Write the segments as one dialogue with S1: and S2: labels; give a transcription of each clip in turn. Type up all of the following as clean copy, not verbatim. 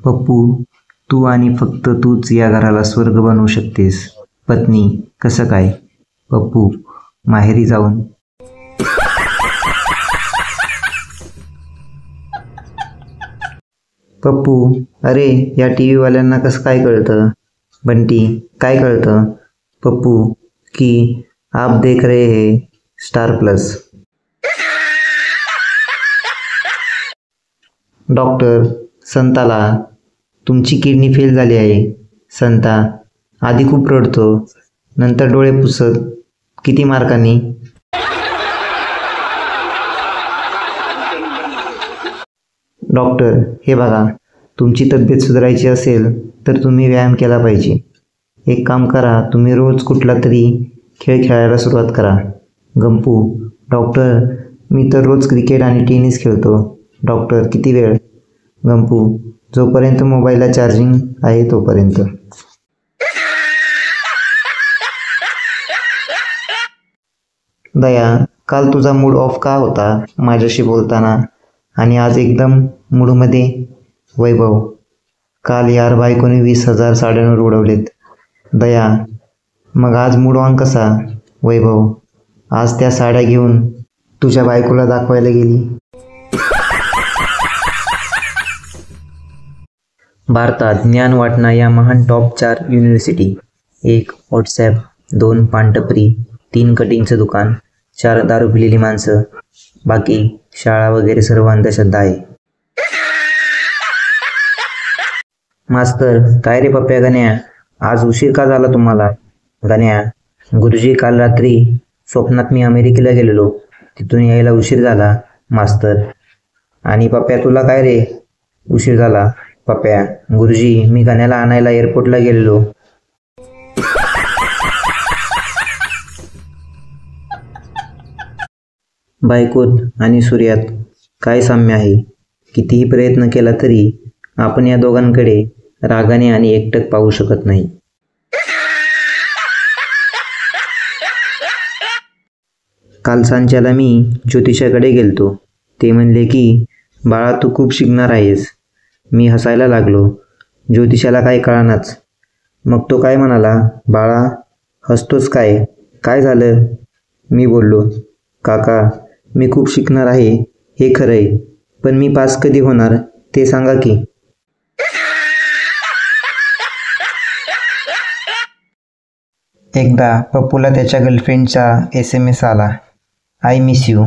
S1: पप्पू, तू आणि फक्त तूच या घराला स्वर्ग बनवू शकतेस. पत्नी, कसं काय? पप्पू, माहेरी जाऊन. पप्पू, अरे या टी व्हीवाल्यांना कसं काय कळतं? बंटी, काय कळतं? पप्पू, की आप देख रहे हैं स्टार प्लस. डॉक्टर, संताला तुमची किडनी फेल झाली आहे. संता आधी खूप रडतो, नंतर डोळे पुसत. किती मार्कांनी? डॉक्टर, हे बघा, तुमची तब्येत सुधारायची असेल तर तुम्ही व्यायाम केला पाहिजे. एक काम करा, तुम्ही रोज कुठला तरी खेळ खेळायला सुरुवात करा. गंपू, डॉक्टर, मी तर रोज क्रिकेट आणि टेनिस खेळतो. डॉक्टर, किती वेळ? गंपू, जोपर्यंत मोबाईलला चार्जिंग आहे तोपर्यंत. दया, काल तुझा मूड ऑफ का होता माझ्याशी बोलताना आणि आज एकदम मूडमध्ये? वैभव, काल यार बायकोने 20,000 साड्यांवर उडवलेत. दया, मग आज मूड ऑन कसा? वैभव, आज त्या साड्या घेऊन तुझ्या बायकोला दाखवायला गेली. भारतात ज्ञान वाटणा या महान टॉप 4 युनिव्हर्सिटी. 1 व्हॉट्सॲप, 2 पानटपरी, 3 कटिंगचं दुकान, 4 दारू पिलेली माणसं, बाकी शाळा वगैरे सर्व अंधश्रद्धा आहे. मास्तर, काय रे पप्प्या गण्या, आज उशीर का झाला तुम्हाला? गण्या, गुरुजी, काल रात्री स्वप्नात मी अमेरिकेला गेलेलो, तिथून यायला उशीर झाला. मास्तर, आणि पप्प्या तुला काय रे उशीर झाला? पप्प्या, गुरुजी, मी गण्याला आणायला एअरपोर्टला गेलेलो. बायकोत आणि सूर्यात काय साम्य आहे? कितीही प्रयत्न केला तरी आपण या दोघांकडे रागाने आणि एकटक पाहू शकत नाही. काल सांच्याला मी ज्योतिषाकडे गेलतो. ते म्हणले की बाळा, तू खूप शिकणार आहेस. मी हसायला लागलो. ज्योतिषाला काय कळानाच. मग तो काय म्हणाला, बाळा हसतोस काय? काय झालं? मी बोललो, काका, मी खूप शिकणार आहे हे खरंय, पण मी पास कधी होणार ते सांगा की. एकदा पप्पूला त्याच्या गर्लफ्रेंडचा SMS आला, आय मिस यू.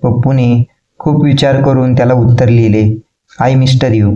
S1: पप्पूने खूप विचार करून त्याला उत्तर लिहिले, आय मिस्टर यू.